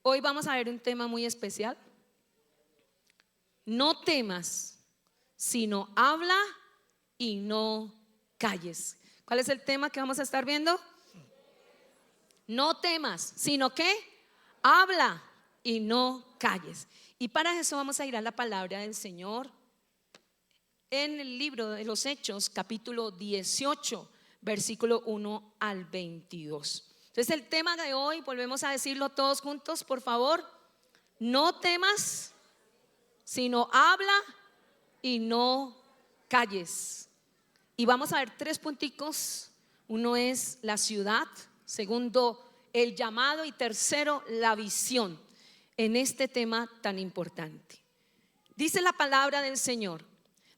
Hoy vamos a ver un tema muy especial. No temas, sino habla y no calles. ¿Cuál es el tema que vamos a estar viendo? No temas, sino que habla y no calles. Y para eso vamos a ir a la palabra del Señor en el libro de los Hechos, capítulo 18, versículo 1 al 22. Entonces el tema de hoy, volvemos a decirlo todos juntos, por favor. No temas, sino habla y no calles. Y vamos a ver tres punticos. Uno es la ciudad, segundo el llamado y tercero la visión en este tema tan importante. Dice la palabra del Señor: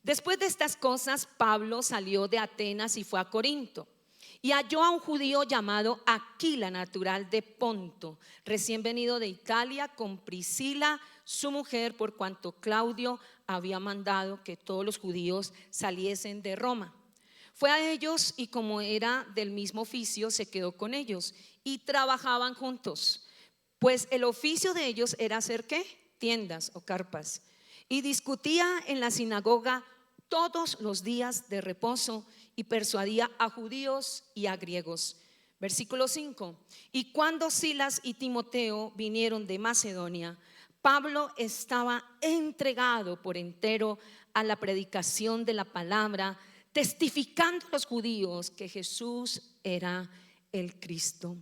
después de estas cosas, Pablo salió de Atenas y fue a Corinto. Y halló a un judío llamado Aquila, natural de Ponto, recién venido de Italia, con Priscila, su mujer, por cuanto Claudio había mandado que todos los judíos saliesen de Roma. Fue a ellos y, como era del mismo oficio, se quedó con ellos y trabajaban juntos. Pues el oficio de ellos era hacer ¿qué? Tiendas o carpas. Y discutía en la sinagoga todos los días de reposo y persuadía a judíos y a griegos. Versículo 5. Y cuando Silas y Timoteo vinieron de Macedonia, Pablo estaba entregado por entero a la predicación de la palabra, testificando a los judíos que Jesús era el Cristo.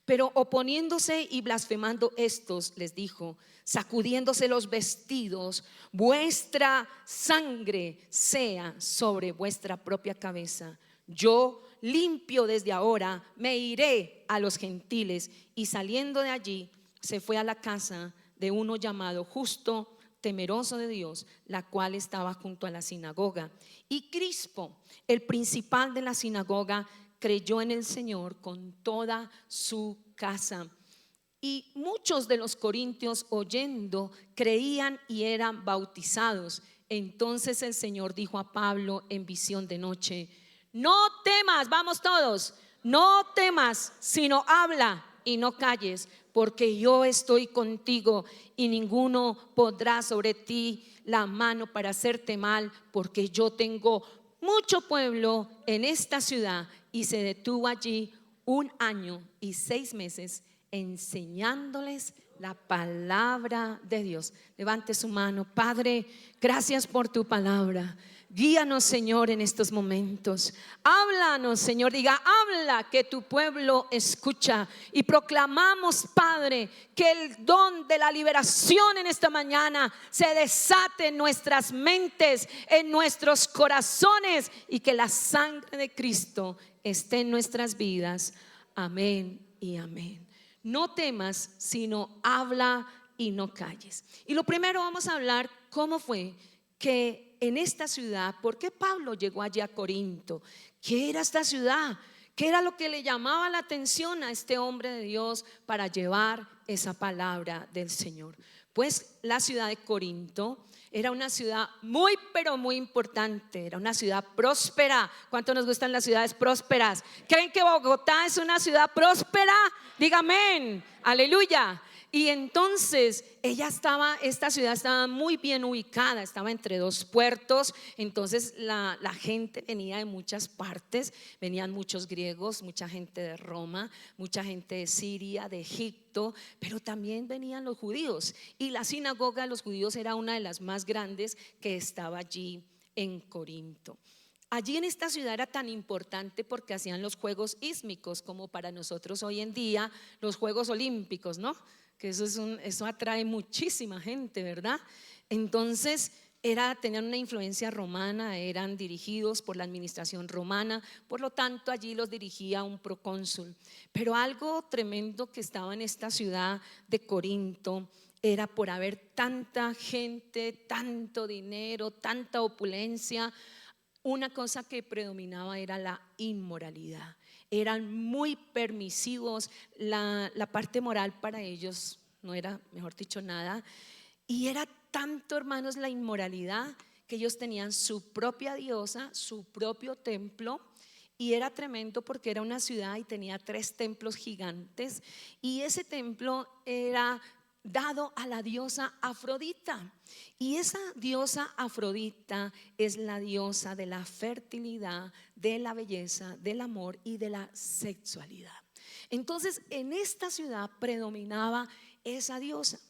Pero oponiéndose y blasfemando estos, les dijo, sacudiéndose los vestidos: vuestra sangre sea sobre vuestra propia cabeza. Yo, limpio desde ahora, me iré a los gentiles. Y saliendo de allí, se fue a la casa de uno llamado Justo, temeroso de Dios, la cual estaba junto a la sinagoga. Y Crispo, el principal de la sinagoga, creyó en el Señor con toda su casa. Y muchos de los corintios, oyendo, creían y eran bautizados. Entonces el Señor dijo a Pablo en visión de noche: no temas, vamos todos, no temas, sino habla y no calles, porque yo estoy contigo y ninguno podrá sobre ti la mano para hacerte mal, porque yo tengo mucho pueblo en esta ciudad. Y se detuvo allí 1 año y 6 meses enseñándoles la palabra de Dios. Levante su mano. Padre, gracias por tu palabra. Guíanos, Señor, en estos momentos. Háblanos, Señor. Diga, habla, que tu pueblo escucha. Y proclamamos, Padre, que el don de la liberación en esta mañana se desate en nuestras mentes, en nuestros corazones, y que la sangre de Cristo esté en nuestras vidas. Amén y amén. No temas, sino habla y no calles. Y lo primero, vamos a hablar cómo fue que en esta ciudad, ¿por qué Pablo llegó allí a Corinto? ¿Qué era esta ciudad? ¿Qué era lo que le llamaba la atención a este hombre de Dios para llevar esa palabra del Señor? Pues la ciudad de Corinto era una ciudad muy, pero muy importante. Era una ciudad próspera. ¿Cuánto nos gustan las ciudades prósperas? ¿Creen que Bogotá es una ciudad próspera? Diga amén, aleluya. Y entonces esta ciudad estaba muy bien ubicada, estaba entre dos puertos. Entonces la gente venía de muchas partes, venían muchos griegos, mucha gente de Roma, mucha gente de Siria, de Egipto, pero también venían los judíos. Y la sinagoga de los judíos era una de las más grandes que estaba allí en Corinto. Allí en esta ciudad era tan importante porque hacían los Juegos Ísmicos, como para nosotros hoy en día los Juegos Olímpicos, ¿no? Que eso atrae muchísima gente, ¿verdad? Entonces tenían una influencia romana, eran dirigidos por la administración romana, por lo tanto allí los dirigía un procónsul. Pero algo tremendo que estaba en esta ciudad de Corinto era por haber tanta gente, tanto dinero, tanta opulencia. Una cosa que predominaba era la inmoralidad. Eran muy permisivos, la parte moral para ellos no era, mejor dicho, nada. Y era tanto, hermanos, la inmoralidad, que ellos tenían su propia diosa, su propio templo. Y era tremendo porque era una ciudad y tenía 3 templos gigantes. Y ese templo era dado a la diosa Afrodita. Y esa diosa Afrodita es la diosa de la fertilidad, de la belleza, del amor y de la sexualidad. Entonces en esta ciudad predominaba esa diosa.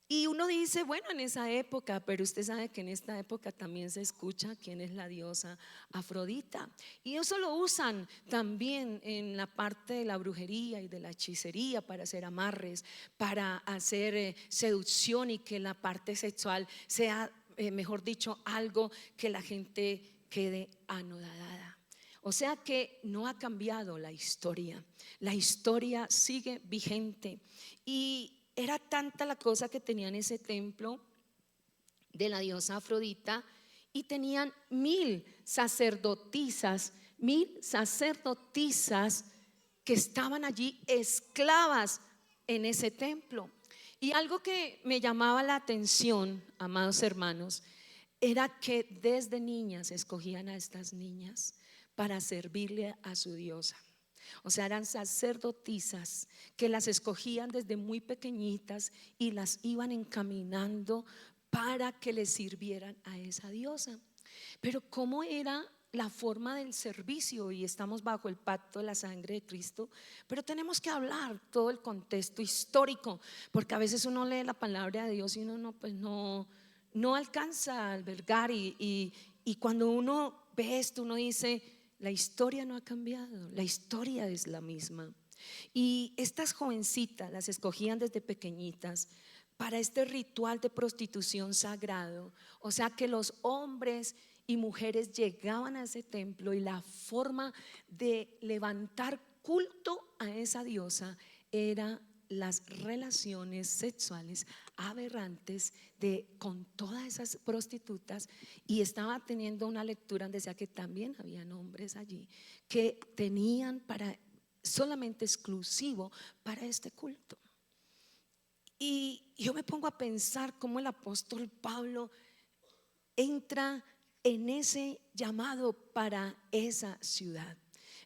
Y uno dice, bueno, en esa época, pero usted sabe que en esta época también se escucha quién es la diosa Afrodita. Y eso lo usan también en la parte de la brujería y de la hechicería para hacer amarres, para hacer seducción y que la parte sexual sea, mejor dicho, algo que la gente quede anodada. O sea que no ha cambiado la historia sigue vigente. Y era tanta la cosa que tenían ese templo de la diosa Afrodita, y tenían 1000 sacerdotisas que estaban allí esclavas en ese templo. Y algo que me llamaba la atención, amados hermanos, era que desde niñas escogían a estas niñas para servirle a su diosa. O sea, eran sacerdotisas que las escogían desde muy pequeñitas y las iban encaminando para que les sirvieran a esa diosa. Pero ¿cómo era la forma del servicio? Y estamos bajo el pacto de la sangre de Cristo, pero tenemos que hablar todo el contexto histórico, porque a veces uno lee la palabra de Dios y uno no alcanza a albergar, y cuando uno ve esto, uno dice: la historia no ha cambiado, la historia es la misma. Y estas jovencitas las escogían desde pequeñitas para este ritual de prostitución sagrado. O sea que los hombres y mujeres llegaban a ese templo, y la forma de levantar culto a esa diosa era las relaciones sexuales aberrantes con todas esas prostitutas. Y estaba teniendo una lectura donde decía que también habían hombres allí que tenían solamente exclusivo para este culto. Y yo me pongo a pensar cómo el apóstol Pablo entra en ese llamado para esa ciudad.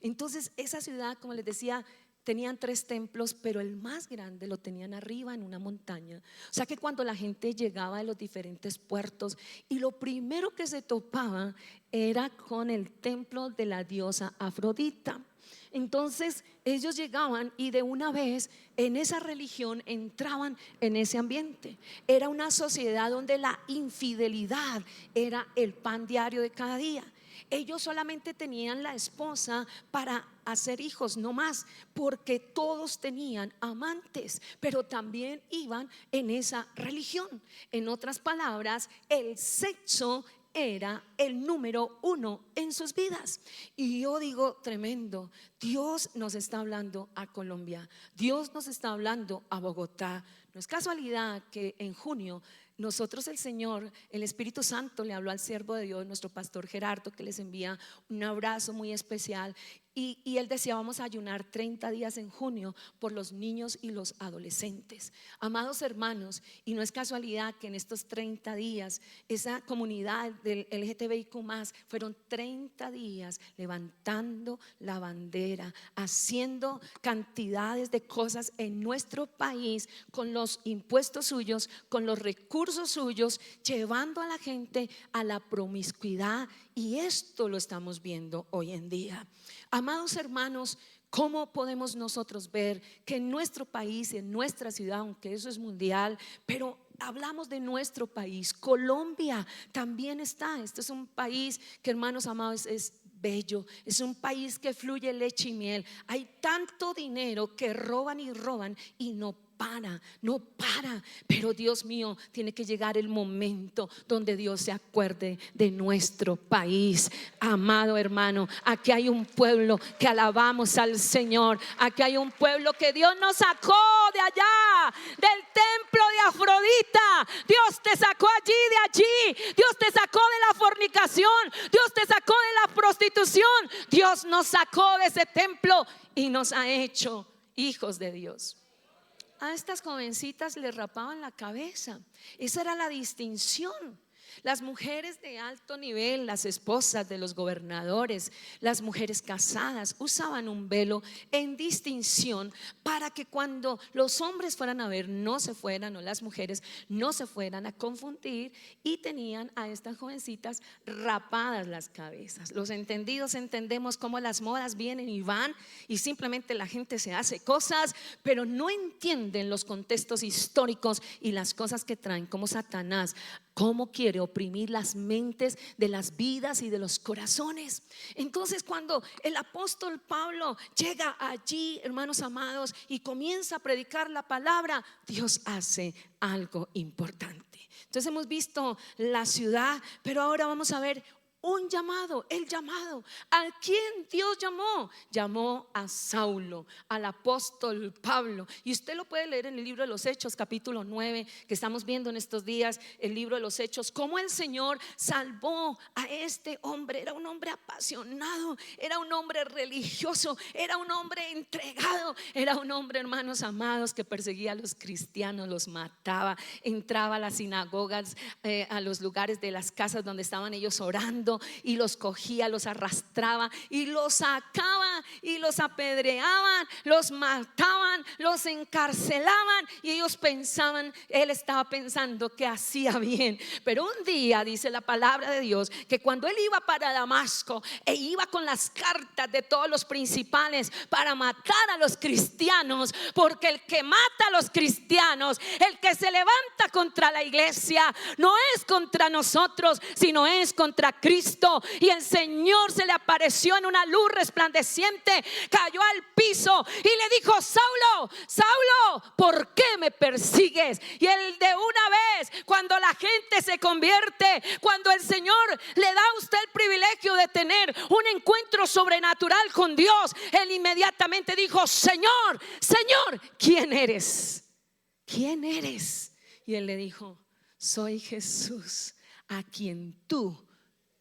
Entonces esa ciudad, como les decía, tenían 3 templos, pero el más grande lo tenían arriba en una montaña. O sea que cuando la gente llegaba de los diferentes puertos, y lo primero que se topaba era con el templo de la diosa Afrodita. Entonces ellos llegaban y de una vez en esa religión entraban en ese ambiente. Era una sociedad donde la infidelidad era el pan diario de cada día. Ellos solamente tenían la esposa para hacer hijos, no más, porque todos tenían amantes, pero también iban en esa religión. En otras palabras, el sexo era el número 1 en sus vidas. Y yo digo, tremendo, Dios nos está hablando a Colombia, Dios nos está hablando a Bogotá. No es casualidad que en junio nosotros, el Señor, el Espíritu Santo le habló al siervo de Dios, nuestro pastor Gerardo, que les envía un abrazo muy especial. Y él decía: vamos a ayunar 30 días en junio por los niños y los adolescentes. Amados hermanos, y no es casualidad que en estos 30 días esa comunidad del LGTBIQ+, fueron 30 días levantando la bandera, haciendo cantidades de cosas en nuestro país con los impuestos suyos, con los recursos suyos, llevando a la gente a la promiscuidad. Y esto lo estamos viendo hoy en día. Amados hermanos, ¿cómo podemos nosotros ver que en nuestro país, en nuestra ciudad, aunque eso es mundial, pero hablamos de nuestro país, Colombia también está? Este es un país que, hermanos amados, es bello, es un país que fluye leche y miel. Hay tanto dinero que roban y roban y no para, pero Dios mío, tiene que llegar el momento donde Dios se acuerde de nuestro país. Amado hermano, aquí hay un pueblo que alabamos al Señor, aquí hay un pueblo que Dios nos sacó de allá, del templo de Afrodita. Dios te sacó de allí, Dios te sacó de la fornicación, Dios te sacó de la prostitución, Dios nos sacó de ese templo y nos ha hecho hijos de Dios. A estas jovencitas les rapaban la cabeza. Esa era la distinción. Las mujeres de alto nivel, las esposas de los gobernadores, las mujeres casadas usaban un velo en distinción para que cuando los hombres fueran a ver no se fueran, o las mujeres no se fueran a confundir, y tenían a estas jovencitas rapadas las cabezas. Los entendidos entendemos cómo las modas vienen y van y simplemente la gente se hace cosas, pero no entienden los contextos históricos y las cosas que traen, como Satanás cómo quiere oprimir las mentes de las vidas y de los corazones. Entonces, cuando el apóstol Pablo llega allí, hermanos amados, y comienza a predicar la palabra, Dios hace algo importante. Entonces hemos visto la ciudad, pero ahora vamos a ver un llamado, el llamado. ¿A quién Dios llamó? Llamó a Saulo, al apóstol Pablo. Y usted lo puede leer en el libro de los Hechos, capítulo 9, que estamos viendo en estos días, el libro de los Hechos, cómo el Señor salvó a este hombre. Era un hombre apasionado, era un hombre religioso, era un hombre entregado, era un hombre, hermanos amados, que perseguía a los cristianos, los mataba, entraba a las sinagogas, a los lugares de las casas donde estaban ellos orando, y los cogía, los arrastraba y los sacaba y los apedreaban, los mataban, los encarcelaban, y ellos pensaban, él estaba pensando que hacía bien. Pero un día dice la palabra de Dios que cuando él iba para Damasco e iba con las cartas de todos los principales para matar a los cristianos, porque el que mata a los cristianos, el que se levanta contra la iglesia, no es contra nosotros, sino es contra Cristo. Y el Señor se le apareció en una luz resplandeciente, cayó al piso y le dijo: Saulo, Saulo, ¿por qué me persigues? Y él, de una vez, cuando la gente se convierte, cuando el Señor le da a usted el privilegio de tener un encuentro sobrenatural con Dios, él inmediatamente dijo: Señor, Señor, ¿quién eres? ¿Quién eres? Y él le dijo: soy Jesús, a quien tú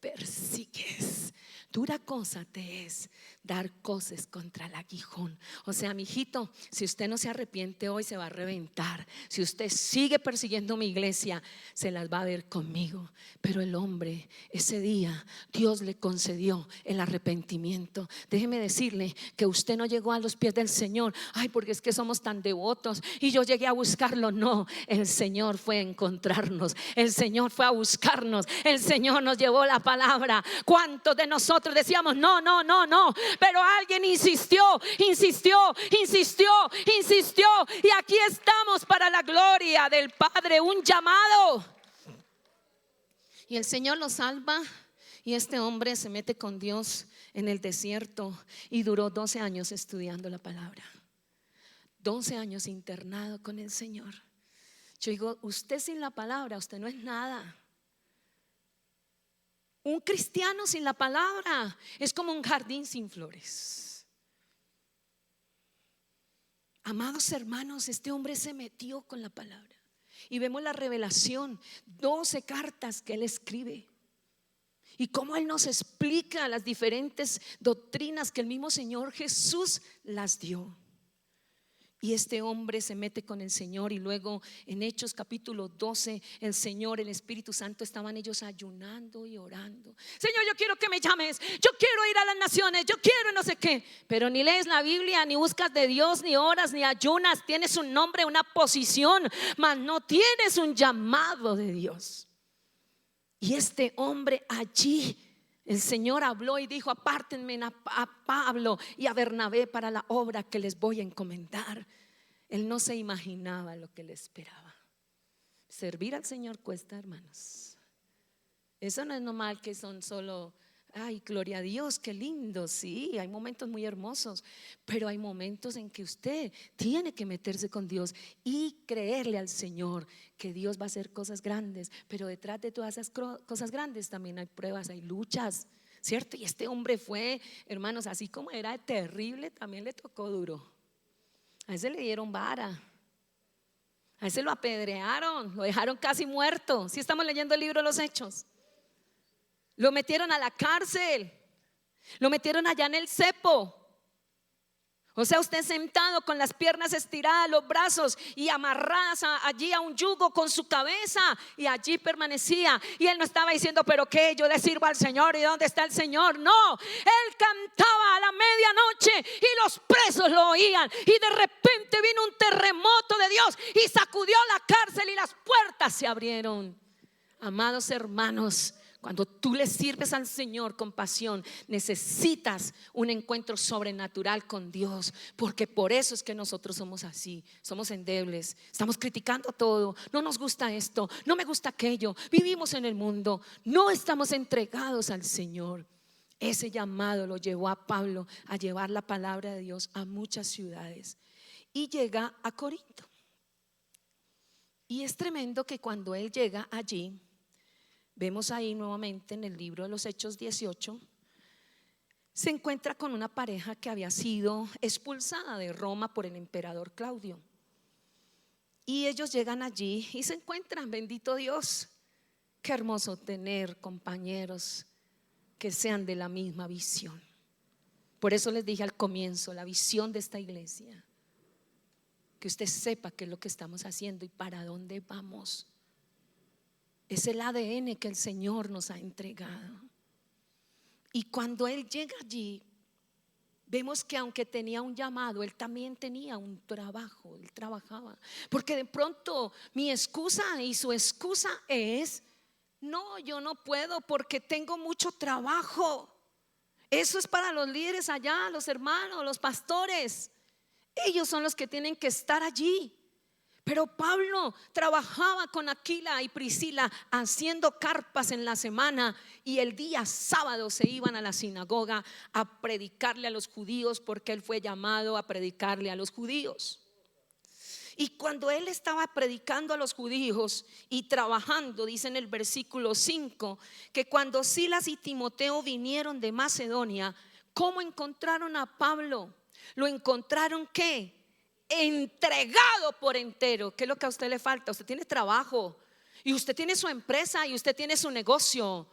persigues. Dura cosa te es dar cosas contra el aguijón. O sea, mijito, si usted no se arrepiente hoy, se va a reventar. Si usted sigue persiguiendo mi iglesia, se las va a ver conmigo. Pero el hombre, ese día, Dios le concedió el arrepentimiento. Déjeme decirle que usted no llegó a los pies del Señor, ay, porque es que somos tan devotos y yo llegué a buscarlo. No, el Señor fue a encontrarnos, el Señor fue a buscarnos, el Señor nos llevó la palabra. ¿Cuántos de nosotros decíamos no, no, no, no? Pero alguien insistió, insistió, insistió, insistió, y aquí estamos para la gloria del Padre. Un llamado, y el Señor lo salva. Y este hombre se mete con Dios en el desierto y duró 12 años estudiando la palabra, 12 años internado con el Señor. Yo digo, usted sin la palabra, usted no es nada. Un cristiano sin la palabra es como un jardín sin flores. Amados hermanos, este hombre se metió con la palabra y vemos la revelación, 12 cartas que él escribe, y cómo él nos explica las diferentes doctrinas que el mismo Señor Jesús las dio. Y este hombre se mete con el Señor, y luego en Hechos capítulo 12, el Señor, el Espíritu Santo, estaban ellos ayunando y orando. Señor, yo quiero que me llames, yo quiero ir a las naciones, yo quiero no sé qué. Pero ni lees la Biblia, ni buscas de Dios, ni oras, ni ayunas. Tienes un nombre, una posición, mas no tienes un llamado de Dios. Y este hombre allí, el Señor habló y dijo: apártenme a Pablo y a Bernabé para la obra que les voy a encomendar. Él no se imaginaba lo que le esperaba. Servir al Señor cuesta, hermanos. Eso no es normal que son solo, ay, gloria a Dios, qué lindo. Sí, hay momentos muy hermosos, pero hay momentos en que usted tiene que meterse con Dios y creerle al Señor que Dios va a hacer cosas grandes. Pero detrás de todas esas cosas grandes también hay pruebas, hay luchas, ¿cierto? Y este hombre fue, hermanos, así como era terrible, también le tocó duro. A ese le dieron vara, a ese lo apedrearon, lo dejaron casi muerto. Si estamos leyendo el libro de los Hechos, lo metieron a la cárcel, lo metieron allá en el cepo. O sea, usted sentado con las piernas estiradas, los brazos y amarradas allí a un yugo con su cabeza, y allí permanecía. Y él no estaba diciendo, pero qué, yo le sirvo al Señor, ¿y dónde está el Señor? No, él cantaba a la medianoche y los presos lo oían. Y de repente vino un terremoto de Dios y sacudió la cárcel y las puertas se abrieron. Amados hermanos, cuando tú le sirves al Señor con pasión, necesitas un encuentro sobrenatural con Dios, porque por eso es que nosotros somos así, somos endebles, estamos criticando todo, no nos gusta esto, no me gusta aquello, vivimos en el mundo, no estamos entregados al Señor. Ese llamado lo llevó a Pablo a llevar la palabra de Dios a muchas ciudades, y llega a Corinto. Y es tremendo que cuando él llega allí, vemos ahí nuevamente en el libro de los Hechos 18, se encuentra con una pareja que había sido expulsada de Roma por el emperador Claudio. Y ellos llegan allí y se encuentran, bendito Dios, qué hermoso tener compañeros que sean de la misma visión. Por eso les dije al comienzo, la visión de esta iglesia, que usted sepa qué es lo que estamos haciendo y para dónde vamos. Es el ADN que el Señor nos ha entregado. Y cuando él llega allí, vemos que aunque tenía un llamado, él también tenía un trabajo, él trabajaba. Porque de pronto mi excusa y su excusa es: no, yo no puedo porque tengo mucho trabajo. Eso es para los líderes allá, los hermanos, los pastores. Ellos son los que tienen que estar allí. Pero Pablo trabajaba con Aquila y Priscila haciendo carpas en la semana, y el día sábado se iban a la sinagoga a predicarle a los judíos, porque él fue llamado a predicarle a los judíos. Y cuando él estaba predicando a los judíos y trabajando, dice en el versículo 5, que cuando Silas y Timoteo vinieron de Macedonia, ¿cómo encontraron a Pablo? Lo encontraron ¿qué? Entregado por entero. ¿Qué es lo que a usted le falta? Usted tiene trabajo y usted tiene su empresa y usted tiene su negocio,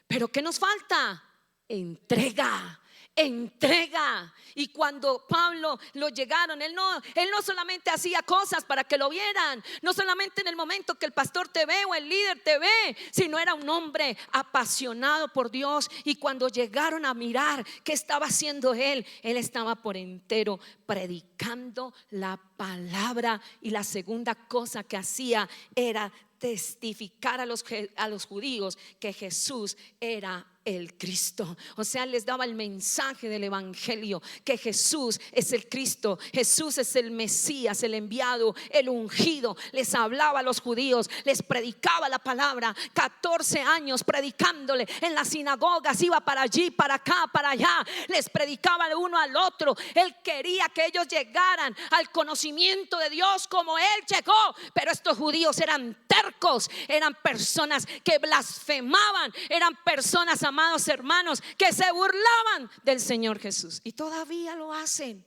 pero ¿qué nos falta? Entrega. Entrega. Y cuando Pablo lo llegaron, él no solamente hacía cosas para que lo vieran, no solamente en el momento que el pastor te ve o el líder te ve, sino era un hombre apasionado por Dios. Y cuando llegaron a mirar qué estaba haciendo él estaba por entero predicando la palabra. Y la segunda cosa que hacía era testificar a los judíos que Jesús era el Cristo. O sea, les daba el mensaje del evangelio, que Jesús es el Cristo, Jesús es el Mesías, el enviado, el ungido. Les hablaba a los judíos, les predicaba la palabra. 14 años predicándole en las sinagogas, iba para allí, para acá, para allá, les predicaba de uno al otro. Él quería que ellos llegaran al conocimiento de Dios como él llegó. Pero estos judíos eran tercos, eran personas que blasfemaban, eran personas, amados hermanos, que se burlaban del Señor Jesús, y todavía lo hacen.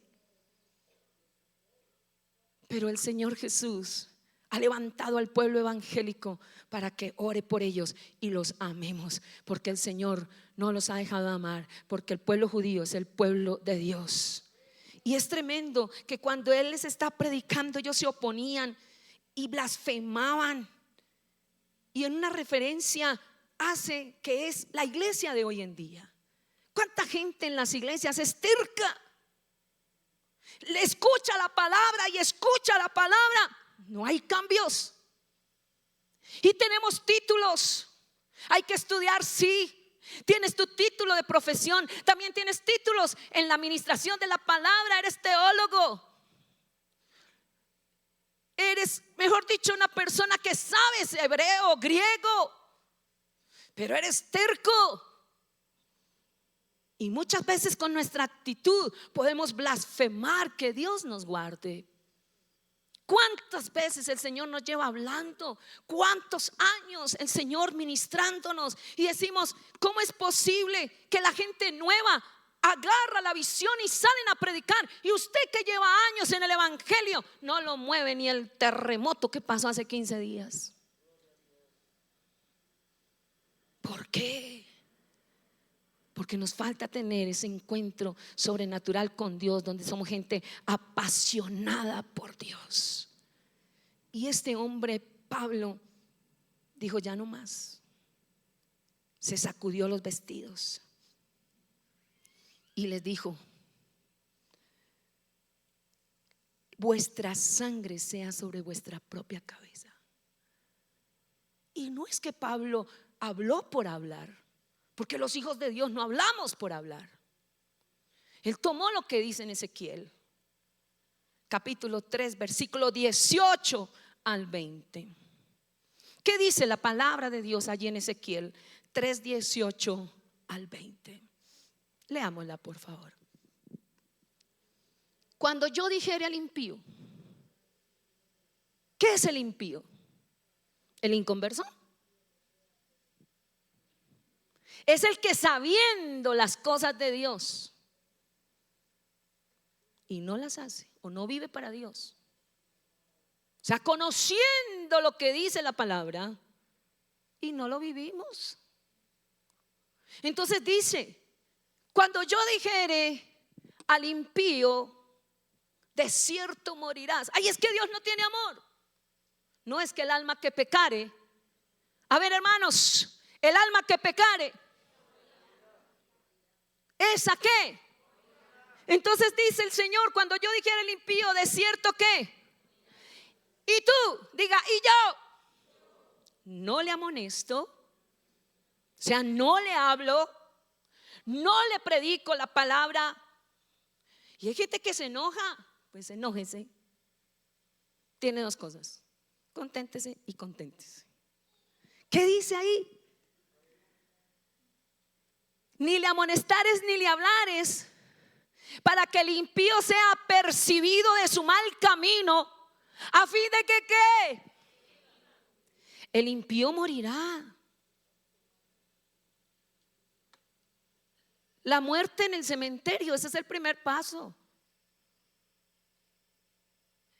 Pero el Señor Jesús ha levantado al pueblo evangélico para que ore por ellos y los amemos, porque el Señor no los ha dejado amar, porque el pueblo judío es el pueblo de Dios. Y es tremendo que cuando Él les está predicando, ellos se oponían y blasfemaban. Y en una referencia hace que es la iglesia de hoy en día. ¿Cuánta gente en las iglesias es terca? Le escucha la palabra y escucha la palabra, no hay cambios. Y tenemos títulos, hay que estudiar, sí. Tienes tu título de profesión, también tienes títulos en la administración de la palabra, eres teólogo. Eres, mejor dicho, una persona que sabes hebreo, griego, pero eres terco. Y muchas veces con nuestra actitud podemos blasfemar. Que Dios nos guarde. ¿Cuántas veces el Señor nos lleva hablando? ¿Cuántos años el Señor ministrándonos? Y decimos, ¿cómo es posible que la gente nueva agarra la visión y salen a predicar? Y usted que lleva años en el evangelio, no lo mueve ni el terremoto que pasó hace 15 días. ¿Por qué? Porque nos falta tener ese encuentro sobrenatural con Dios, donde somos gente apasionada por Dios. Y este hombre, Pablo, dijo: ya no más. Se sacudió los vestidos y les dijo: vuestra sangre sea sobre vuestra propia cabeza. Y no es que Pablo habló por hablar, porque los hijos de Dios no hablamos por hablar. Él tomó lo que dice en Ezequiel capítulo 3 versículo 18 al 20. ¿Qué dice la palabra de Dios allí en Ezequiel 3, 18 al 20? Leámosla, por favor. Cuando yo dijere al impío, ¿qué es el impío? ¿El inconverso? Es el que, sabiendo las cosas de Dios y no las hace, o no vive para Dios. O sea, conociendo lo que dice la palabra y no lo vivimos. Entonces dice: cuando yo dijere al impío, de cierto morirás. Ay, es que Dios no tiene amor. No, es que el alma que pecare. A ver, hermanos, el alma que pecare, ¿esa qué? Entonces dice el Señor: cuando yo dijera el impío, de cierto ¿qué? Y tú, diga: y yo no le amonesto, o sea, no le hablo, no le predico la palabra. Y hay gente que se enoja. Pues enójese. Tiene dos cosas: conténtese y conténtese. ¿Qué dice ahí? Ni le amonestares ni le hablares, para que el impío sea percibido de su mal camino, a fin de que ¿qué? El impío morirá. La muerte en el cementerio, ese es el primer paso.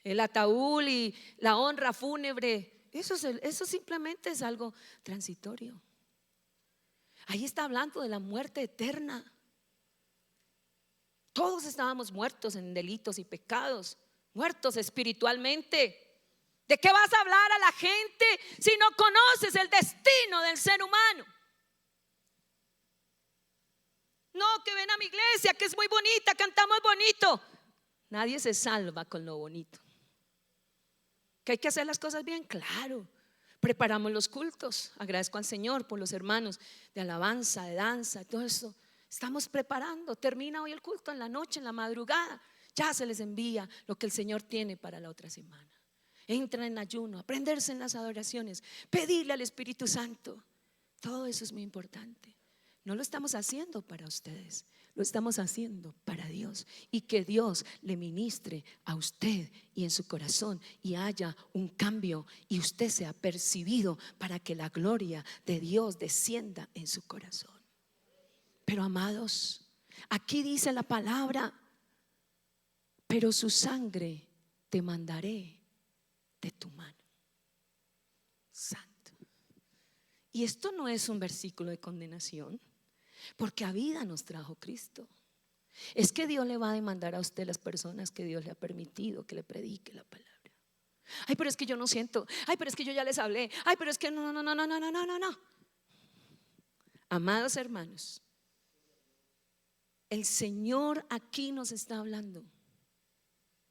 El ataúd y la honra fúnebre, eso simplemente es algo transitorio. Ahí está hablando de la muerte eterna. Todos estábamos muertos en delitos y pecados, muertos espiritualmente. ¿De qué vas a hablar a la gente si no conoces el destino del ser humano? No, que ven a mi iglesia, que es muy bonita, cantamos bonito. Nadie se salva con lo bonito. ¿Que hay que hacer las cosas bien? Claro. Preparamos los cultos. Agradezco al Señor por los hermanos de alabanza, de danza, todo eso. Estamos preparando. Termina hoy el culto en la noche, en la madrugada. Ya se les envía lo que el Señor tiene para la otra semana. Entran en ayuno, aprenderse en las adoraciones, pedirle al Espíritu Santo. Todo eso es muy importante. No lo estamos haciendo para ustedes, lo estamos haciendo para Dios, y que Dios le ministre a usted y en su corazón, y haya un cambio y usted sea percibido, para que la gloria de Dios descienda en su corazón. Pero amados, aquí dice la palabra: pero su sangre te mandaré de tu mano. Santo. Y esto no es un versículo de condenación, porque a vida nos trajo Cristo. Es que Dios le va a demandar a usted las personas que Dios le ha permitido que le predique la palabra. Ay, pero es que yo no siento. Ay, pero es que yo ya les hablé. Ay, pero es que no. Amados hermanos, el Señor aquí nos está hablando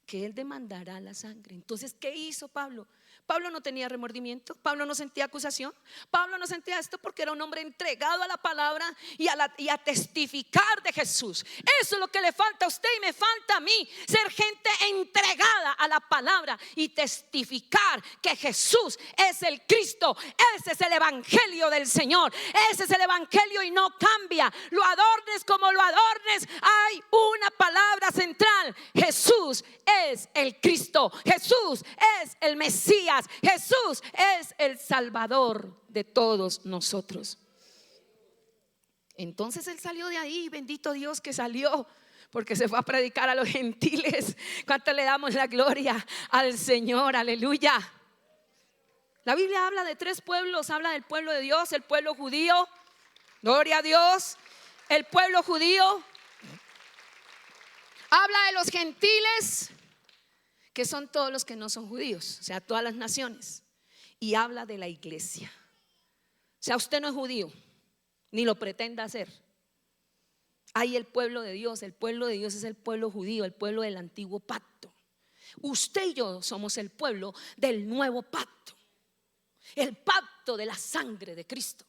que Él demandará la sangre. Entonces, ¿qué hizo Pablo? Pablo no tenía remordimiento, Pablo no sentía acusación, Pablo no sentía esto, porque era un hombre entregado a la palabra y a testificar de Jesús. Eso es lo que le falta a usted y me falta a mí: ser gente entregada a la palabra y testificar que Jesús es el Cristo. Ese es el evangelio del Señor, ese es el evangelio y no cambia. Lo adornes como lo adornes, hay una palabra central: Jesús es el Cristo, Jesús es el Mesías, Jesús es el Salvador de todos nosotros. Entonces él salió de ahí, bendito Dios que salió, porque se fue a predicar a los gentiles. ¿Cuánto le damos la gloria al Señor? Aleluya. La Biblia habla de tres pueblos: habla del pueblo de Dios, el pueblo judío, gloria a Dios, El pueblo judío habla de los gentiles, que son todos los que no son judíos, o sea, todas las naciones. Y habla de la iglesia. O sea, usted no es judío, ni lo pretenda ser. Hay el pueblo de Dios. El pueblo de Dios es el pueblo judío, el pueblo del antiguo pacto. Usted y yo somos el pueblo del nuevo pacto, el pacto de la sangre de Cristo.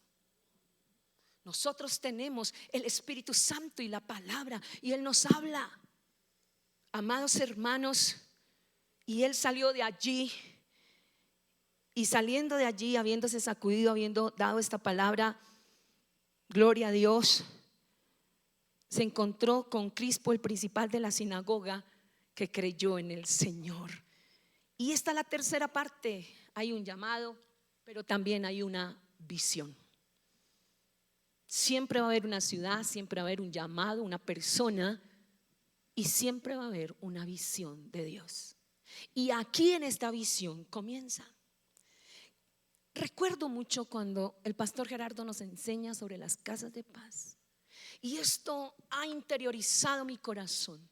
Nosotros tenemos el Espíritu Santo y la palabra, y Él nos habla. Amados hermanos, y Él salió de allí, y saliendo de allí, habiéndose sacudido, habiendo dado esta palabra, gloria a Dios, se encontró con Crispo, el principal de la sinagoga, que creyó en el Señor. Y esta es la tercera parte. Hay un llamado, pero también hay una visión. Siempre va a haber una ciudad, siempre va a haber un llamado, una persona, y siempre va a haber una visión de Dios. Y aquí en esta visión comienza. Recuerdo mucho cuando el pastor Gerardo nos enseña sobre las casas de paz, y esto ha interiorizado mi corazón.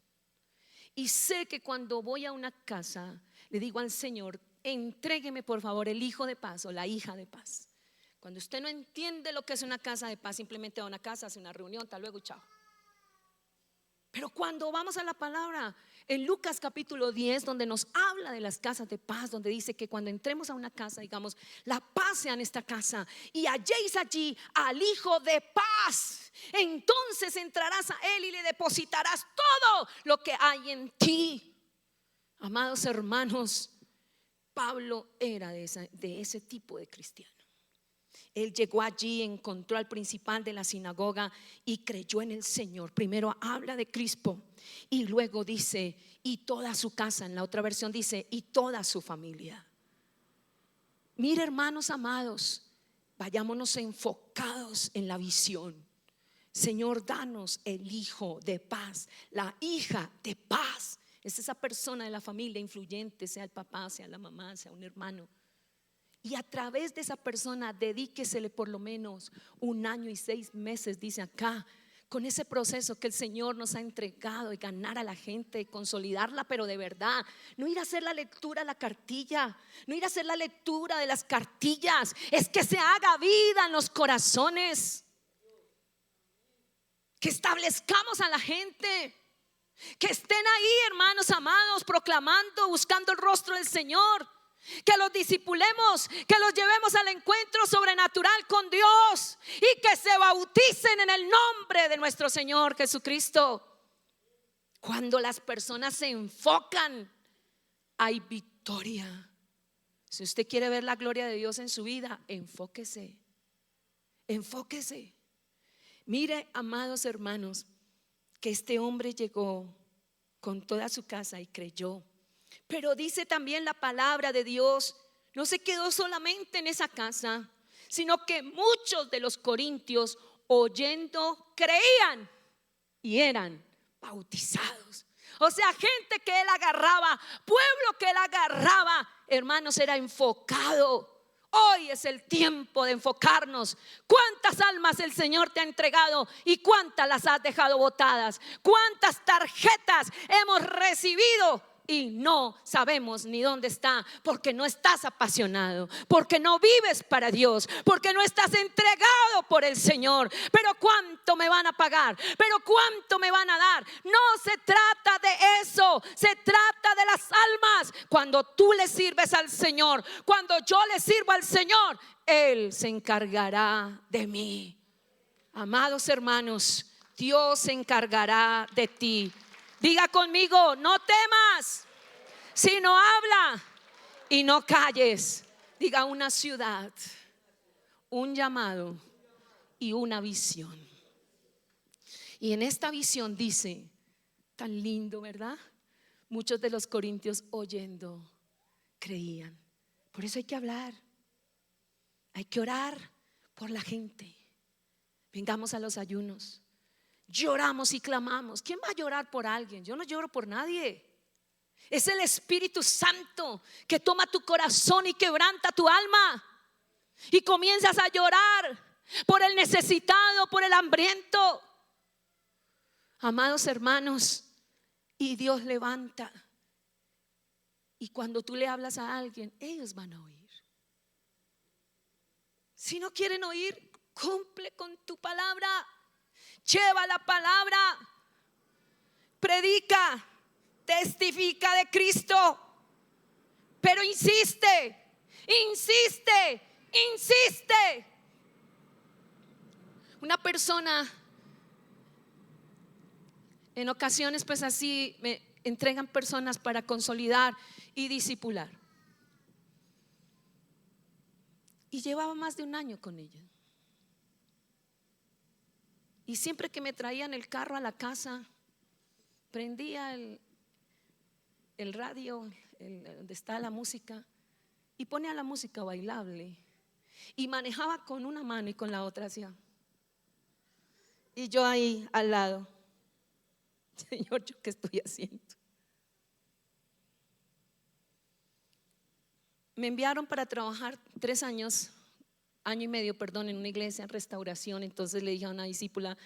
Y sé que cuando voy a una casa le digo al Señor: entrégueme por favor el hijo de paz o la hija de paz. Cuando usted no entiende lo que es una casa de paz, simplemente va a una casa, hace una reunión, hasta luego, chao. Pero cuando vamos a la palabra en Lucas capítulo 10, donde nos habla de las casas de paz, donde dice que cuando entremos a una casa, digamos: la paz sea en esta casa, y halléis allí al hijo de paz, entonces entrarás a él y le depositarás todo lo que hay en ti. Amados hermanos, Pablo era de ese tipo de cristiano. Él llegó allí, encontró al principal de la sinagoga y creyó en el Señor. Primero habla de Crispo y luego dice: y toda su casa. En la otra versión dice: y toda su familia. Mire, hermanos amados, vayámonos enfocados en la visión. Señor, danos el hijo de paz, la hija de paz. Es esa persona de la familia influyente, sea el papá, sea la mamá, sea un hermano. Y a través de esa persona dedíquesele por lo menos 1 año y 6 meses, dice acá, con ese proceso que el Señor nos ha entregado, de ganar a la gente, de consolidarla, pero de verdad. No ir a hacer la lectura de la cartilla, no ir a hacer la lectura de las cartillas, es que se haga vida en los corazones, que establezcamos a la gente, que estén ahí, hermanos amados, proclamando, buscando el rostro del Señor. Que los discipulemos, que los llevemos al encuentro sobrenatural con Dios y que se bauticen en el nombre de nuestro Señor Jesucristo. Cuando las personas se enfocan, hay victoria. Si usted quiere ver la gloria de Dios en su vida, enfóquese. Enfóquese. Mire, amados hermanos, que este hombre llegó con toda su casa y creyó. Pero dice también la palabra de Dios, no se quedó solamente en esa casa, sino que muchos de los corintios, oyendo, creían y eran bautizados. O sea, gente que él agarraba, pueblo que él agarraba, hermanos, era enfocado. Hoy es el tiempo de enfocarnos. ¿Cuántas almas el Señor te ha entregado y cuántas las has dejado botadas? ¿Cuántas tarjetas hemos recibido y no sabemos ni dónde está? Porque no estás apasionado, porque no vives para Dios, porque no estás entregado por el Señor. Pero ¿cuánto me van a pagar? ¿Pero cuánto me van a dar? No se trata de eso, se trata de las almas. Cuando tú le sirves al Señor, cuando yo le sirvo al Señor, Él se encargará de mí. Amados hermanos, Dios se encargará de ti. Diga conmigo: no temas, sino habla y no calles. Diga: una ciudad, un llamado y una visión. Y en esta visión dice, tan lindo, ¿verdad? Muchos de los corintios, oyendo, creían. Por eso hay que hablar, hay que orar por la gente. Vengamos a los ayunos. Lloramos y clamamos. ¿Quién va a llorar por alguien? Yo no lloro por nadie. Es el Espíritu Santo que toma tu corazón y quebranta tu alma, y comienzas a llorar por el necesitado, por el hambriento. Amados hermanos, y Dios levanta. Y cuando tú le hablas a alguien, ellos van a oír. Si no quieren oír, cumple con tu palabra. Lleva la palabra. Predica. Testifica de Cristo. Pero insiste, insiste, insiste. Una persona, en ocasiones pues así me entregan personas para consolidar y discipular. Y llevaba más de un año con ella. Y siempre que me traían el carro a la casa, prendía el radio, donde está la música, y ponía la música bailable. Y manejaba con una mano y con la otra hacía. Y yo ahí al lado, Señor, ¿yo qué estoy haciendo? Me enviaron para trabajar 3 años, año y medio, perdón, en una iglesia en restauración. Entonces le dije a una discípula: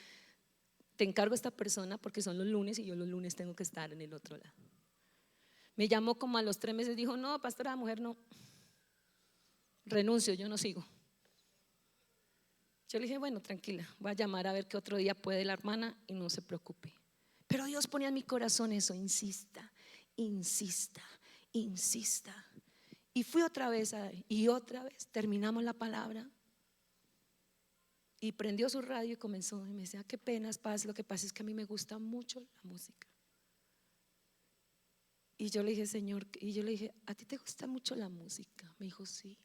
te encargo a esta persona porque son los lunes y yo los lunes tengo que estar en el otro lado. Me llamó como a los 3 meses, dijo: no, pastora, mujer, no, renuncio, yo no sigo. Yo le dije: bueno, tranquila, voy a llamar a ver qué otro día puede la hermana y no se preocupe. Pero Dios ponía en mi corazón eso: insista, insista, insista. Y fui otra vez y otra vez, terminamos la palabra y prendió su radio y comenzó y me decía: qué penas, paz, lo que pasa es que a mí me gusta mucho la música. Y yo le dije: Señor, y yo le dije: ¿a ti te gusta mucho la música? Me dijo: sí.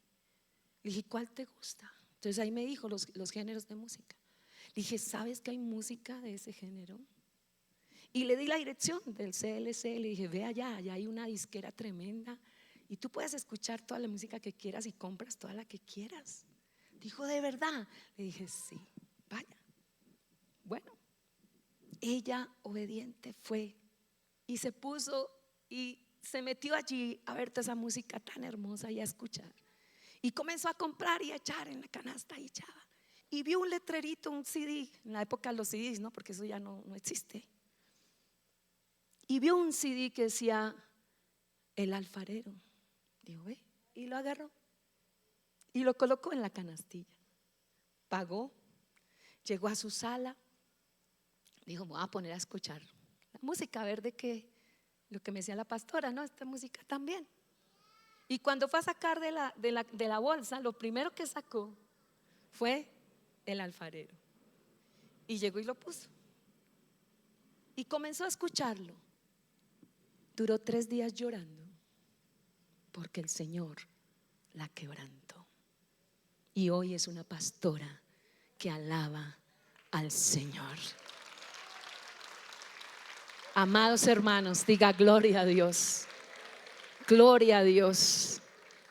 Le dije: ¿cuál te gusta? Entonces ahí me dijo los géneros de música. Le dije: ¿sabes que hay música de ese género? Y le di la dirección del CLC. Le dije: ve allá hay una disquera tremenda y tú puedes escuchar toda la música que quieras y compras toda la que quieras. Dijo: ¿de verdad? Le dije: sí, vaya. Bueno, ella obediente fue y se puso y se metió allí a ver toda esa música tan hermosa y a escuchar. Y comenzó a comprar y a echar en la canasta y echaba. Y vio un letrerito, un CD, en la época de los CDs, ¿no? Porque eso ya no existe. Y vio un CD que decía El Alfarero. Dijo: ve, y lo agarró y lo colocó en la canastilla. Pagó, llegó a su sala, dijo: me voy a poner a escuchar la música, a ver de qué, lo que me decía la pastora, ¿no? Esta música también. Y cuando fue a sacar de la bolsa, lo primero que sacó fue El Alfarero. Y llegó y lo puso. Y comenzó a escucharlo. Duró 3 días llorando porque el Señor la quebrantó. Y hoy es una pastora que alaba al Señor. Amados hermanos, diga: gloria a Dios. Gloria a Dios.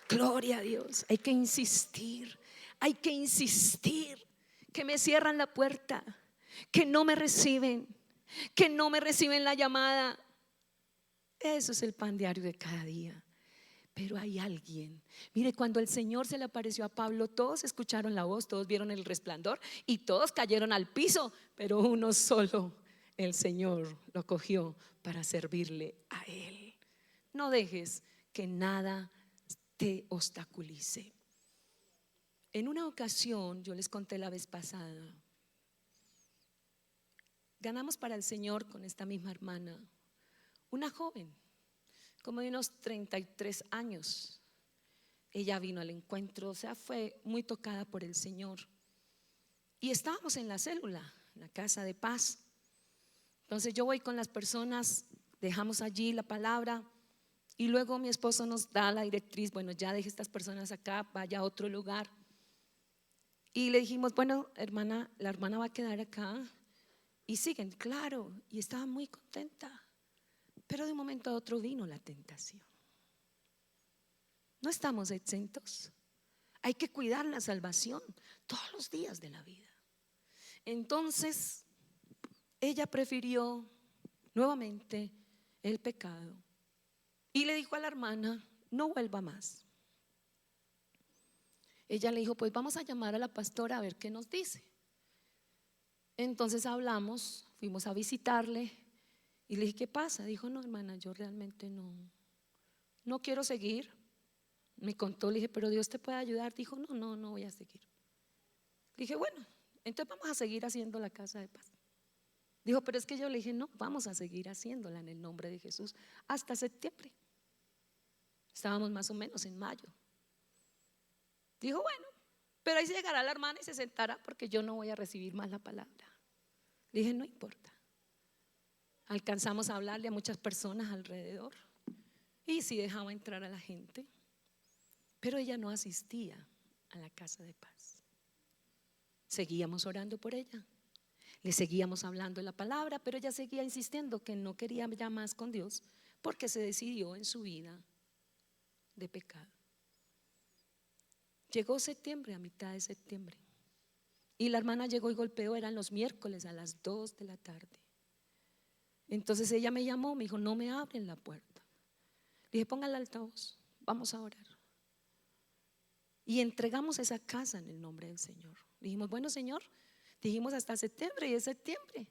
Gloria a Dios. Hay que insistir. Hay que insistir. Que me cierran la puerta, que no me reciben, que no me reciben la llamada. Eso es el pan diario de cada día. Pero hay alguien. Mire, cuando el Señor se le apareció a Pablo, todos escucharon la voz, todos vieron el resplandor y todos cayeron al piso, pero uno solo, el Señor lo cogió para servirle a Él. No dejes que nada te obstaculice. En una ocasión, yo les conté la vez pasada, ganamos para el Señor con esta misma hermana una joven como de unos 33 años. Ella vino al encuentro, o sea, fue muy tocada por el Señor. Y estábamos en la célula, en la casa de paz. Entonces yo voy con las personas, dejamos allí la palabra y luego mi esposo nos da la directriz: bueno, ya deje estas personas acá, vaya a otro lugar. Y le dijimos: bueno, hermana, la hermana va a quedar acá. Y siguen, claro, y estaba muy contenta. Pero de un momento a otro vino la tentación. No estamos exentos. Hay que cuidar la salvación todos los días de la vida. Entonces ella prefirió nuevamente el pecado y le dijo a la hermana: no vuelva más. Ella le dijo: pues vamos a llamar a la pastora a ver qué nos dice. Entonces hablamos, fuimos a visitarle y le dije, ¿qué pasa? Dijo, no, hermana, yo realmente no quiero seguir. Me contó, le dije, pero Dios te puede ayudar. Dijo, no voy a seguir. Le dije, bueno, entonces vamos a seguir haciendo la casa de paz. Dijo, pero es que yo le dije, no, vamos a seguir haciéndola en el nombre de Jesús hasta septiembre. Estábamos más o menos en mayo. Dijo, bueno, pero ahí se llegará la hermana y se sentará porque yo no voy a recibir más la palabra. Le dije, no importa. Alcanzamos a hablarle a muchas personas alrededor y sí dejaba entrar a la gente, pero ella no asistía a la casa de paz. Seguíamos orando por ella, le seguíamos hablando de la palabra, pero ella seguía insistiendo que no quería ya más con Dios porque se decidió en su vida de pecado. Llegó septiembre, a mitad de septiembre, y la hermana llegó y golpeó, eran los miércoles a las 2 de la tarde. Entonces ella me llamó, me dijo, no me abren la puerta. Le dije, ponga el altavoz, vamos a orar. Y entregamos esa casa en el nombre del Señor. Dijimos, bueno, Señor, dijimos hasta septiembre y es septiembre.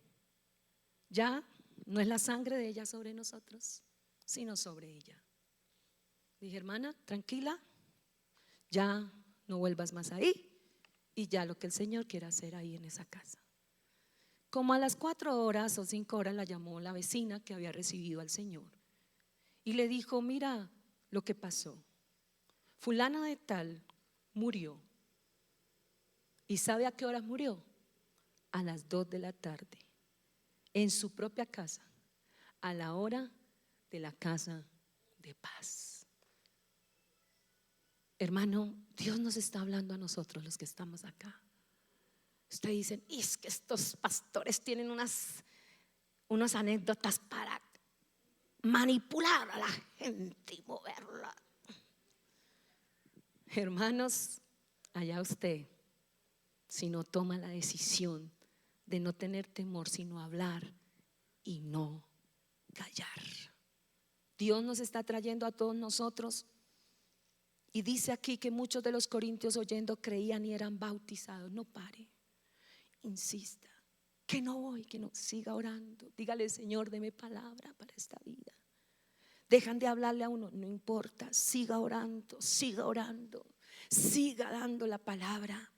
Ya no es la sangre de ella sobre nosotros, sino sobre ella. Dije, hermana, tranquila, ya no vuelvas más ahí y ya lo que el Señor quiera hacer ahí en esa casa. Como a las 4 horas o 5 horas la llamó la vecina que había recibido al Señor y le dijo, mira lo que pasó. Fulana de tal murió. ¿Y sabe a qué horas murió? A las 2 de la tarde, en su propia casa, a la hora de la casa de paz. Hermano, Dios nos está hablando a nosotros los que estamos acá. Ustedes dicen, es que estos pastores tienen unas anécdotas para manipular a la gente y moverla. Hermanos, allá usted, si no toma la decisión de no tener temor, sino hablar y no callar. Dios nos está trayendo a todos nosotros. Y dice aquí que muchos de los corintios oyendo creían y eran bautizados. No pare, insista, que no voy, que no, siga orando. Dígale, Señor, deme palabra para esta vida. Dejan de hablarle a uno, no importa, siga orando, siga dando la palabra.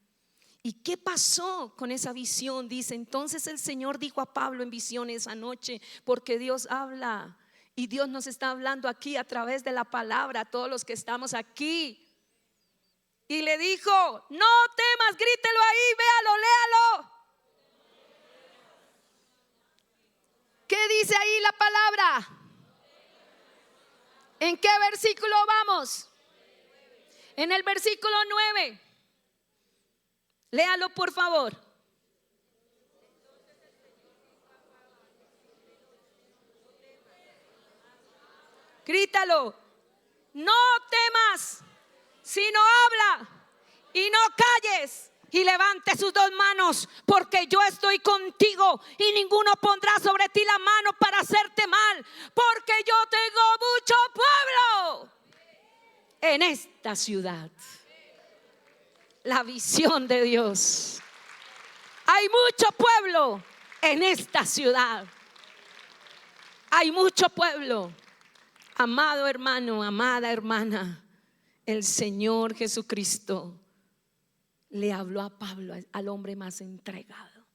¿Y qué pasó con esa visión? Dice, entonces el Señor dijo a Pablo en visión esa noche, porque Dios habla. Y Dios nos está hablando aquí a través de la palabra a todos los que estamos aquí. Y le dijo, no temas, grítelo ahí, véalo, léalo. ¿Qué dice ahí la palabra? ¿En qué versículo vamos? En el versículo 9. Léalo por favor. Grítalo. No temas, sino habla y no calles. Y levante sus 2 manos, porque yo estoy contigo y ninguno pondrá sobre ti la mano para hacerte mal, porque yo tengo mucho pueblo en esta ciudad. La visión de Dios. Hay mucho pueblo en esta ciudad. Hay mucho pueblo. Amado hermano, amada hermana, el Señor Jesucristo le habló a Pablo, al hombre más entregado.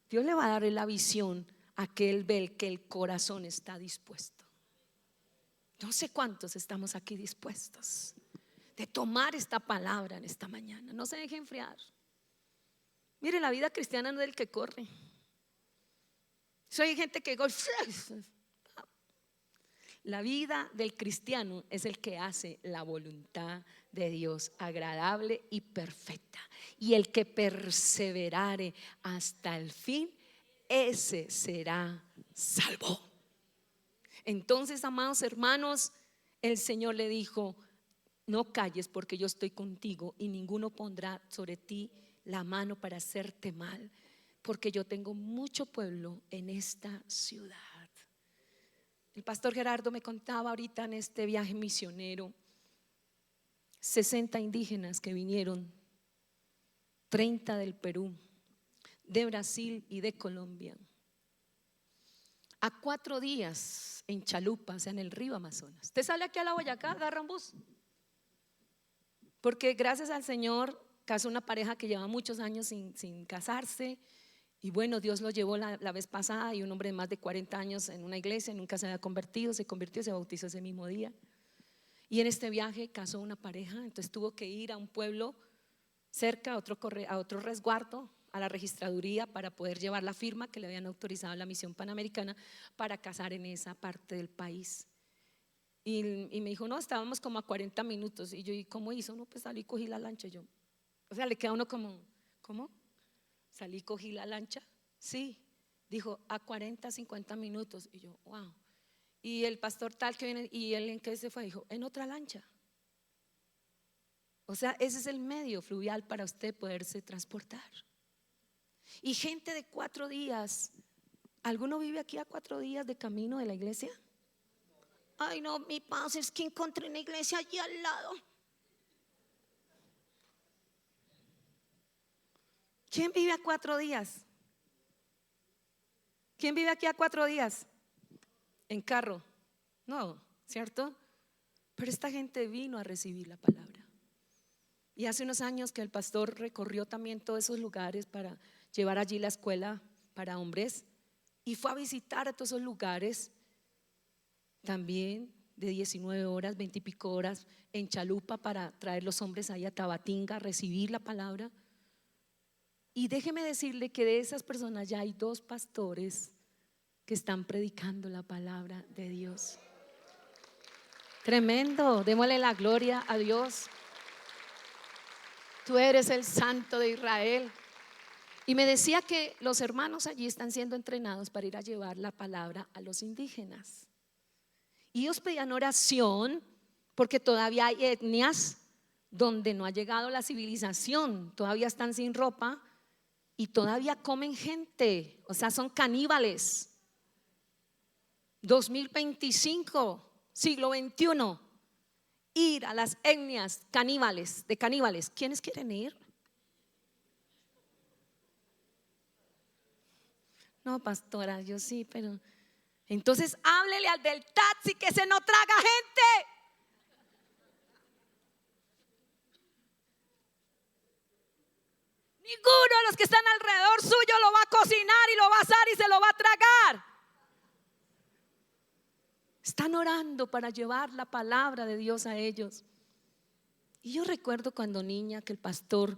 Dios le va a dar la visión a que él ve que el corazón está dispuesto. No sé cuántos estamos aquí dispuestos de tomar esta palabra en esta mañana. No se deje enfriar. Mire, la vida cristiana no es del que corre. Soy gente que la vida del cristiano es el que hace la voluntad de Dios agradable y perfecta. Y el que perseverare hasta el fin, ese será salvo. Entonces, amados hermanos, el Señor le dijo, no calles porque yo estoy contigo y ninguno pondrá sobre ti la mano para hacerte mal, porque yo tengo mucho pueblo en esta ciudad. El pastor Gerardo me contaba ahorita en este viaje misionero, 60 indígenas que vinieron, 30 del Perú, de Brasil y de Colombia. A 4 días en Chalupa, o sea, en el río Amazonas. Usted sale aquí a la Boyacá, agarra un bus. Porque gracias al Señor casó una pareja que lleva muchos años sin casarse. Y bueno, Dios lo llevó la vez pasada, y un hombre de más de 40 años en una iglesia, nunca se había convertido, se convirtió, se bautizó ese mismo día. Y en este viaje casó una pareja, entonces tuvo que ir a un pueblo cerca, a otro resguardo, a la registraduría, para poder llevar la firma que le habían autorizado a la misión panamericana para casar en esa parte del país. Y me dijo, no, estábamos como a 40 minutos. Y yo, ¿y cómo hizo? No, pues salí y cogí la lancha. Yo, o sea, le queda a uno como, ¿cómo? Salí y cogí la lancha. Sí, dijo, a 40, 50 minutos. Y yo, wow. Y el pastor tal que viene, ¿y él en qué se fue? Dijo, en otra lancha. O sea, ese es el medio fluvial para usted poderse transportar. Y gente de 4 días. ¿Alguno vive aquí a 4 días de camino de la iglesia? Ay, no, mi paz, es que encontré una iglesia allí al lado. ¿Quién vive a 4 días? ¿Quién vive aquí a 4 días? En carro. No, ¿cierto? Pero esta gente vino a recibir la palabra. Y hace unos años que el pastor recorrió también todos esos lugares para llevar allí la escuela para hombres, y fue a visitar a todos esos lugares también de 19 horas, 20 y pico horas en Chalupa, para traer los hombres ahí a Tabatinga a recibir la palabra. Y déjeme decirle que de esas personas ya hay 2 pastores que están predicando la palabra de Dios. Tremendo, démosle la gloria a Dios. Tú eres el Santo de Israel. Y me decía que los hermanos allí están siendo entrenados para ir a llevar la palabra a los indígenas. Y ellos pedían oración porque todavía hay etnias donde no ha llegado la civilización, todavía están sin ropa y todavía comen gente, o sea, son caníbales. 2025, siglo XXI, ir a las etnias caníbales, de caníbales. ¿Quiénes quieren ir? No, pastora, yo sí, pero entonces háblele al del taxi que se no traga gente. Ninguno de los que están alrededor suyo lo va a cocinar y lo va a asar y se lo va a tragar. Están orando para llevar la palabra de Dios a ellos. Y yo recuerdo cuando niña que el pastor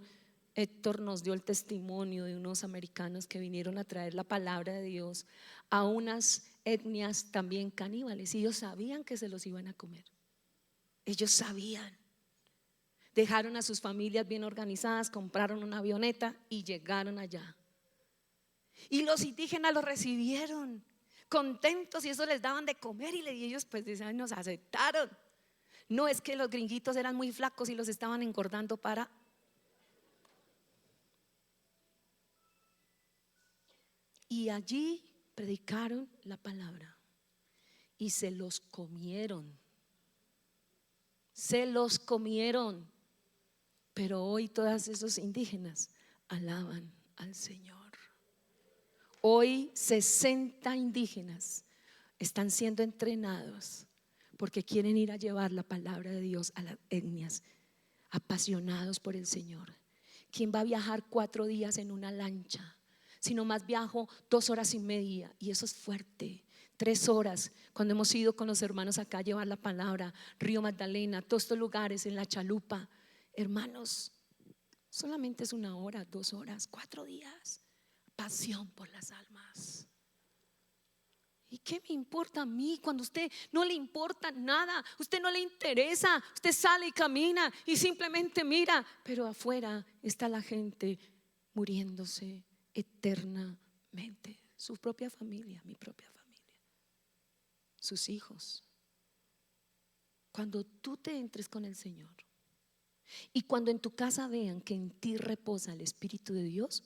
Héctor nos dio el testimonio de unos americanos que vinieron a traer la palabra de Dios a unas etnias también caníbales, y ellos sabían que se los iban a comer. Ellos sabían. Dejaron a sus familias bien organizadas, compraron una avioneta y llegaron allá. Y los indígenas los recibieron contentos, y eso les daban de comer, y ellos pues decían, nos aceptaron. No es que los gringuitos eran muy flacos y los estaban engordando para. Y allí predicaron la palabra y se los comieron. Se los comieron. Pero hoy todos esos indígenas alaban al Señor. Hoy 60 indígenas están siendo entrenados porque quieren ir a llevar la palabra de Dios a las etnias, apasionados por el Señor. ¿Quién va a viajar 4 días en una lancha? Sino más viajo 2 horas y media, y eso es fuerte. 3 horas cuando hemos ido con los hermanos acá a llevar la palabra, Río Magdalena, todos estos lugares, en la Chalupa. Hermanos, solamente es 1 hora, 2 horas, 4 días. Pasión por las almas. ¿Y qué me importa a mí cuando a usted no le importa nada? Usted no le interesa. Usted sale y camina y simplemente mira, pero afuera está la gente muriéndose eternamente. Su propia familia, mi propia familia, sus hijos. Cuando tú te entres con el Señor y cuando en tu casa vean que en ti reposa el Espíritu de Dios,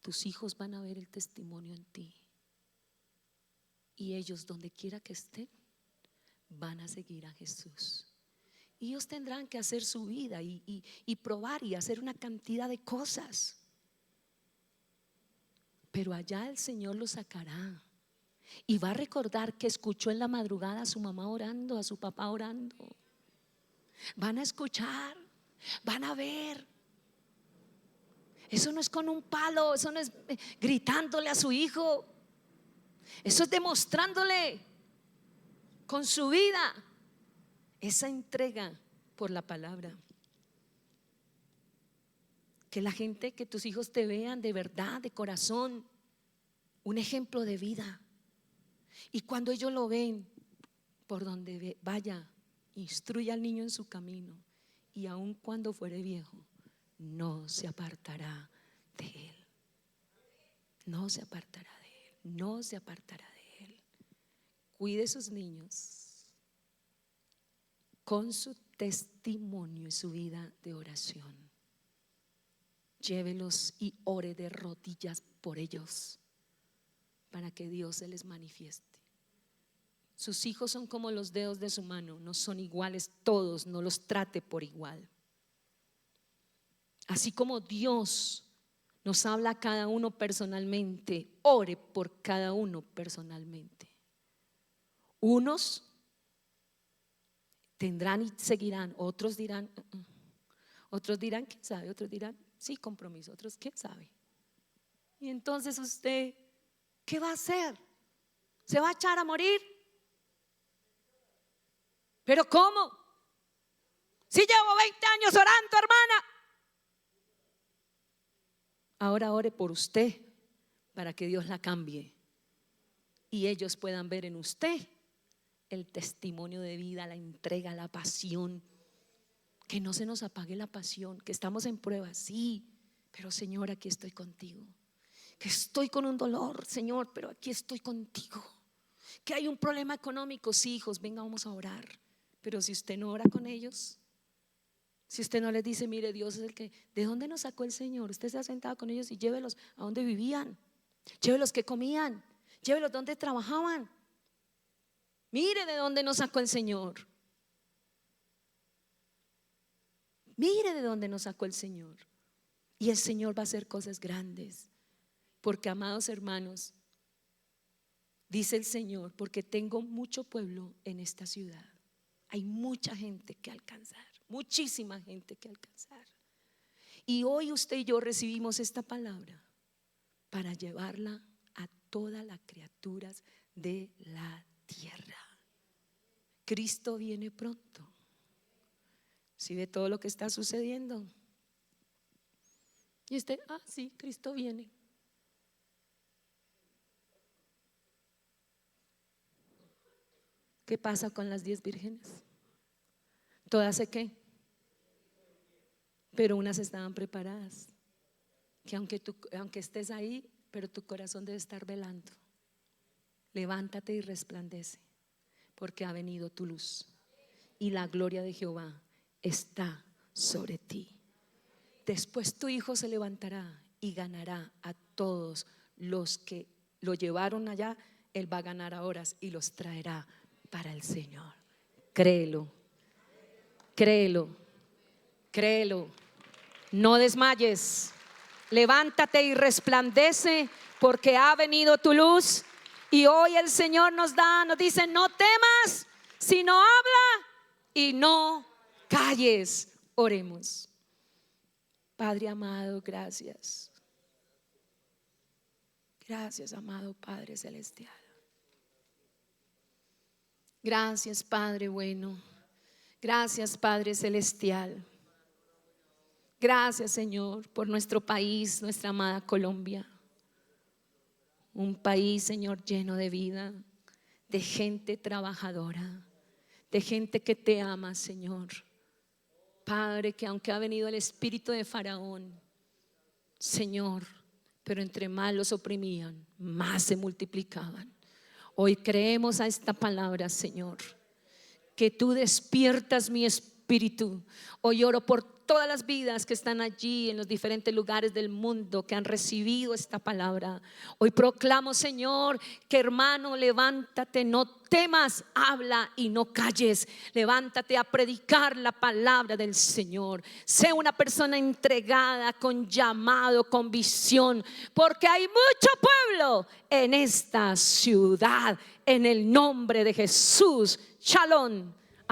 tus hijos van a ver el testimonio en ti. Y ellos, donde quiera que estén, van a seguir a Jesús. Y ellos tendrán que hacer su vida y probar y hacer una cantidad de cosas. pero allá el Señor lo sacará. Y va a recordar que escuchó en la madrugada a su mamá orando, a su papá orando. Van a escuchar, van a ver. Eso no es con un palo, eso no es gritándole a su hijo. Eso es demostrándole con su vida esa entrega por la palabra. Que la gente, que tus hijos te vean de verdad, de corazón, un ejemplo de vida. Y cuando ellos lo ven, por donde vaya, instruya al niño en su camino, y aun cuando fuere viejo, no se apartará de él. No se apartará de él. No se apartará de él. Cuide a sus niños con su testimonio y su vida de oración. Llévelos y ore de rodillas por ellos, para que Dios se les manifieste. Sus hijos son como los dedos de su mano, no son iguales todos, no los trate por igual. Así como Dios nos habla a cada uno personalmente, ore por cada uno personalmente. Unos tendrán y seguirán, otros dirán, quién sabe, otros dirán, sí, compromiso, otros, quién sabe. Y entonces usted, ¿qué va a hacer? ¿Se va a echar a morir? ¿Pero cómo? Si llevo 20 años orando, hermana. Ahora ore por usted, para que Dios la cambie y ellos puedan ver en usted el testimonio de vida, la entrega, la pasión. Que no se nos apague la pasión, que estamos en prueba, sí, pero Señor, aquí estoy contigo. Que estoy con un dolor, Señor, pero aquí estoy contigo. Que hay un problema económico, sí, hijos, venga, vamos a orar. Pero si usted no ora con ellos, si usted no les dice, mire, Dios es el que, ¿de dónde nos sacó el Señor? Usted se ha sentado con ellos y llévelos a donde vivían, llévelos que comían, llévelos donde trabajaban. Mire de dónde nos sacó el Señor. Mire de dónde nos sacó el Señor. Y el Señor va a hacer cosas grandes. Porque, amados hermanos, dice el Señor, porque tengo mucho pueblo en esta ciudad. Hay mucha gente que alcanzar, muchísima gente que alcanzar. Y hoy usted y yo recibimos esta palabra para llevarla a todas las criaturas de la tierra. Cristo viene pronto. Si ve todo lo que está sucediendo y usted, sí, Cristo viene. ¿Qué pasa con las 10 vírgenes? ¿Todas se qué? Pero unas estaban preparadas. Que aunque estés ahí, pero tu corazón debe estar velando. Levántate y resplandece, porque ha venido tu luz y la gloria de Jehová está sobre ti. Después tu hijo se levantará y ganará a todos los que lo llevaron allá. Él va a ganar ahora y los traerá para el Señor. Créelo, créelo, créelo. No desmayes. Levántate y resplandece, porque ha venido tu luz. Y hoy el Señor nos dice, no temas, sino habla y no calles. Oremos. Padre amado, gracias. Gracias, amado Padre celestial. Gracias, Padre bueno. Gracias, Padre celestial. Gracias, Señor, por nuestro país, nuestra amada Colombia. Un país, Señor, lleno de vida, de gente trabajadora, de gente que te ama, Señor. Padre, que aunque ha venido el espíritu de Faraón, Señor, pero entre más los oprimían, más se multiplicaban. Hoy creemos a esta palabra, Señor, que tú despiertas mi espíritu. Hoy oro por todas las vidas que están allí en los diferentes lugares del mundo que han recibido esta palabra. Hoy proclamo, Señor, que hermano, levántate, no temas, habla y no calles. Levántate a predicar la palabra del Señor. Sé una persona entregada, con llamado, con visión, porque hay mucho pueblo en esta ciudad. En el nombre de Jesús. Shalom.